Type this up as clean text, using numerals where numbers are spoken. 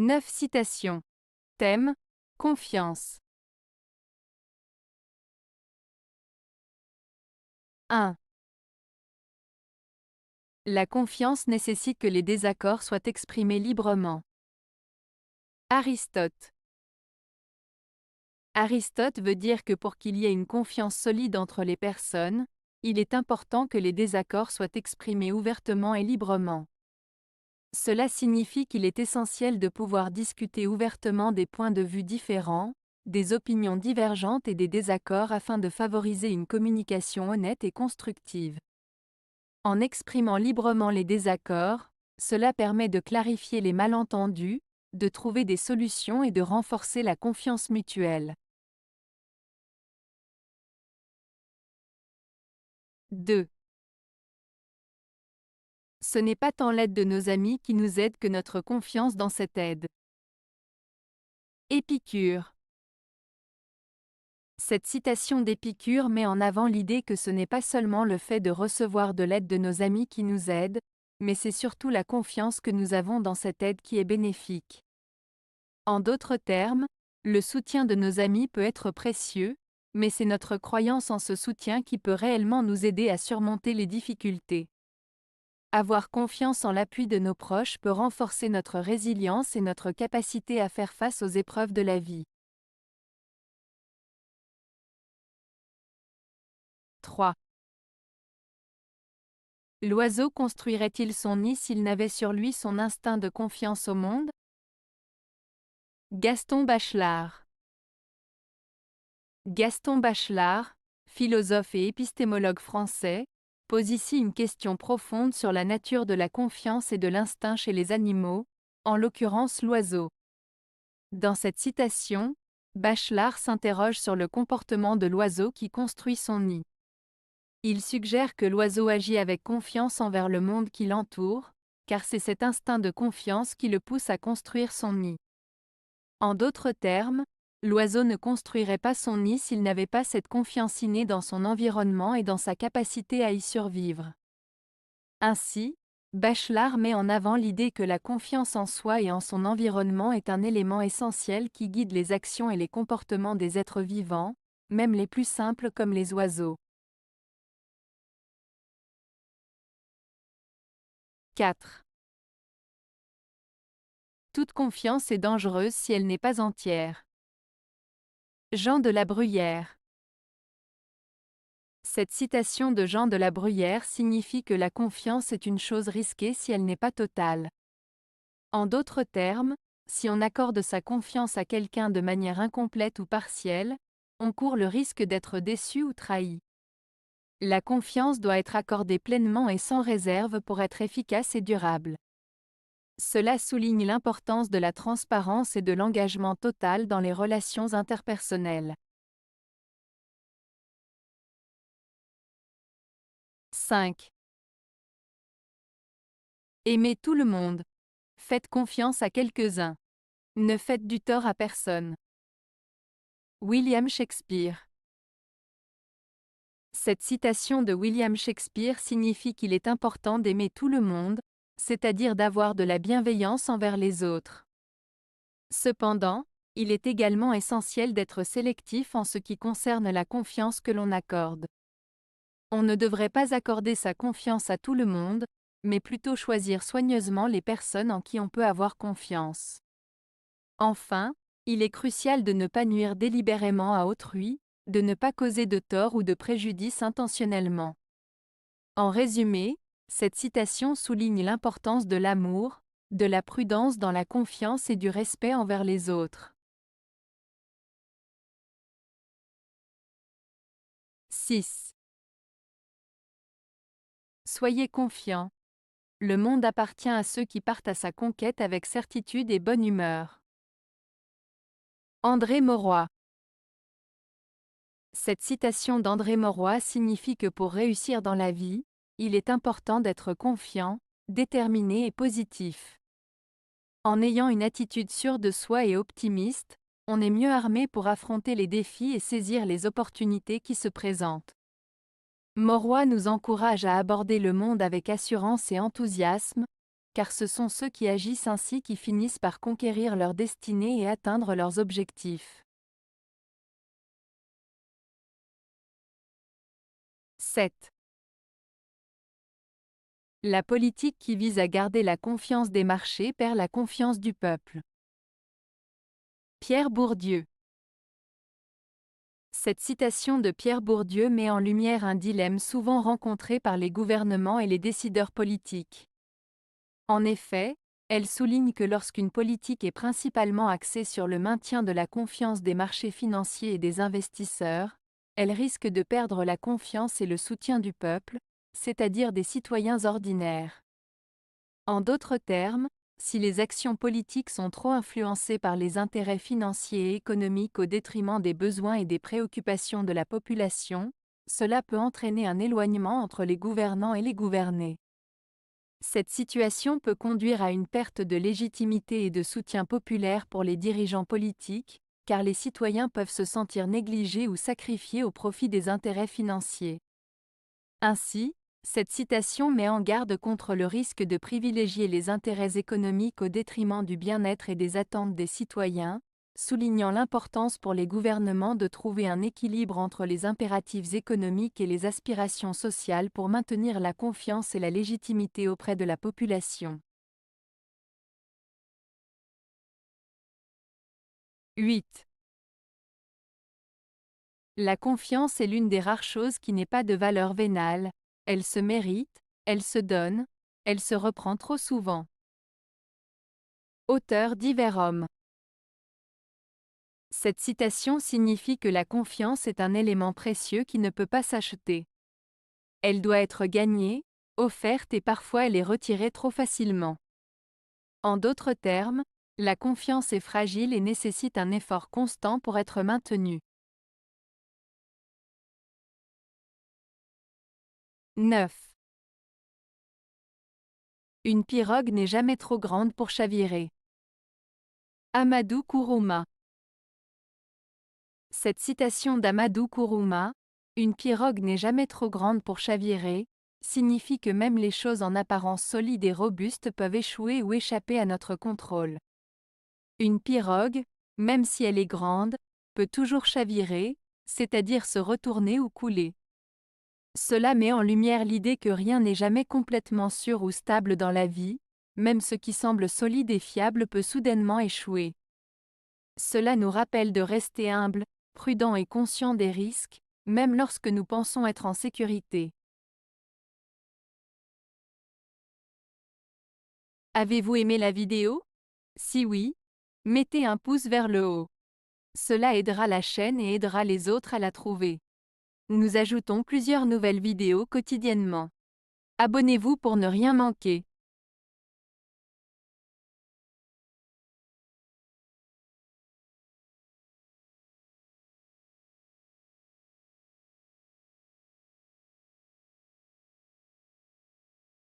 9 citations. Thème: confiance. 1. La confiance nécessite que les désaccords soient exprimés librement. Aristote. Aristote veut dire que pour qu'il y ait une confiance solide entre les personnes, il est important que les désaccords soient exprimés ouvertement et librement. Cela signifie qu'il est essentiel de pouvoir discuter ouvertement des points de vue différents, des opinions divergentes et des désaccords afin de favoriser une communication honnête et constructive. En exprimant librement les désaccords, cela permet de clarifier les malentendus, de trouver des solutions et de renforcer la confiance mutuelle. 2. Ce n'est pas tant l'aide de nos amis qui nous aide que notre confiance dans cette aide. Épicure. Cette citation d'Épicure met en avant l'idée que ce n'est pas seulement le fait de recevoir de l'aide de nos amis qui nous aide, mais c'est surtout la confiance que nous avons dans cette aide qui est bénéfique. En d'autres termes, le soutien de nos amis peut être précieux, mais c'est notre croyance en ce soutien qui peut réellement nous aider à surmonter les difficultés. Avoir confiance en l'appui de nos proches peut renforcer notre résilience et notre capacité à faire face aux épreuves de la vie. 3. L'oiseau construirait-il son nid s'il n'avait sur lui son instinct de confiance au monde? Gaston Bachelard. Gaston Bachelard, philosophe et épistémologue français, pose ici une question profonde sur la nature de la confiance et de l'instinct chez les animaux, en l'occurrence l'oiseau. Dans cette citation, Bachelard s'interroge sur le comportement de l'oiseau qui construit son nid. Il suggère que l'oiseau agit avec confiance envers le monde qui l'entoure, car c'est cet instinct de confiance qui le pousse à construire son nid. En d'autres termes, l'oiseau ne construirait pas son nid s'il n'avait pas cette confiance innée dans son environnement et dans sa capacité à y survivre. Ainsi, Bachelard met en avant l'idée que la confiance en soi et en son environnement est un élément essentiel qui guide les actions et les comportements des êtres vivants, même les plus simples comme les oiseaux. 4. Toute confiance est dangereuse si elle n'est pas entière. Jean de la Bruyère. Cette citation de Jean de la Bruyère signifie que la confiance est une chose risquée si elle n'est pas totale. En d'autres termes, si on accorde sa confiance à quelqu'un de manière incomplète ou partielle, on court le risque d'être déçu ou trahi. La confiance doit être accordée pleinement et sans réserve pour être efficace et durable. Cela souligne l'importance de la transparence et de l'engagement total dans les relations interpersonnelles. 5. Aimez tout le monde. Faites confiance à quelques-uns. Ne faites du tort à personne. William Shakespeare. Cette citation de William Shakespeare signifie qu'il est important d'aimer tout le monde, c'est-à-dire d'avoir de la bienveillance envers les autres. Cependant, il est également essentiel d'être sélectif en ce qui concerne la confiance que l'on accorde. On ne devrait pas accorder sa confiance à tout le monde, mais plutôt choisir soigneusement les personnes en qui on peut avoir confiance. Enfin, il est crucial de ne pas nuire délibérément à autrui, de ne pas causer de tort ou de préjudice intentionnellement. En résumé, cette citation souligne l'importance de l'amour, de la prudence dans la confiance et du respect envers les autres. 6. Soyez confiants. Le monde appartient à ceux qui partent à sa conquête avec certitude et bonne humeur. André Mauroy. Cette citation d'André Mauroy signifie que pour réussir dans la vie, il est important d'être confiant, déterminé et positif. En ayant une attitude sûre de soi et optimiste, on est mieux armé pour affronter les défis et saisir les opportunités qui se présentent. Mauroy nous encourage à aborder le monde avec assurance et enthousiasme, car ce sont ceux qui agissent ainsi qui finissent par conquérir leur destinée et atteindre leurs objectifs. 7. La politique qui vise à garder la confiance des marchés perd la confiance du peuple. Pierre Bourdieu. Cette citation de Pierre Bourdieu met en lumière un dilemme souvent rencontré par les gouvernements et les décideurs politiques. En effet, elle souligne que lorsqu'une politique est principalement axée sur le maintien de la confiance des marchés financiers et des investisseurs, elle risque de perdre la confiance et le soutien du peuple, c'est-à-dire des citoyens ordinaires. En d'autres termes, si les actions politiques sont trop influencées par les intérêts financiers et économiques au détriment des besoins et des préoccupations de la population, cela peut entraîner un éloignement entre les gouvernants et les gouvernés. Cette situation peut conduire à une perte de légitimité et de soutien populaire pour les dirigeants politiques, car les citoyens peuvent se sentir négligés ou sacrifiés au profit des intérêts financiers. Ainsi, cette citation met en garde contre le risque de privilégier les intérêts économiques au détriment du bien-être et des attentes des citoyens, soulignant l'importance pour les gouvernements de trouver un équilibre entre les impératifs économiques et les aspirations sociales pour maintenir la confiance et la légitimité auprès de la population. 8. La confiance est l'une des rares choses qui n'ait pas de valeur vénale, elle se mérite, elle se donne, elle se reprend trop souvent. Auteur divers hommes. Cette citation signifie que la confiance est un élément précieux qui ne peut pas s'acheter. Elle doit être gagnée, offerte et parfois elle est retirée trop facilement. En d'autres termes, la confiance est fragile et nécessite un effort constant pour être maintenue. 9. Une pirogue n'est jamais trop grande pour chavirer. Amadou Kourouma. Cette citation d'Amadou Kourouma, « Une pirogue n'est jamais trop grande pour chavirer », signifie que même les choses en apparence solides et robustes peuvent échouer ou échapper à notre contrôle. Une pirogue, même si elle est grande, peut toujours chavirer, c'est-à-dire se retourner ou couler. Cela met en lumière l'idée que rien n'est jamais complètement sûr ou stable dans la vie, même ce qui semble solide et fiable peut soudainement échouer. Cela nous rappelle de rester humble, prudent et conscient des risques, même lorsque nous pensons être en sécurité. Avez-vous aimé la vidéo? Si oui, mettez un pouce vers le haut. Cela aidera la chaîne et aidera les autres à la trouver. Nous ajoutons plusieurs nouvelles vidéos quotidiennement. Abonnez-vous pour ne rien manquer.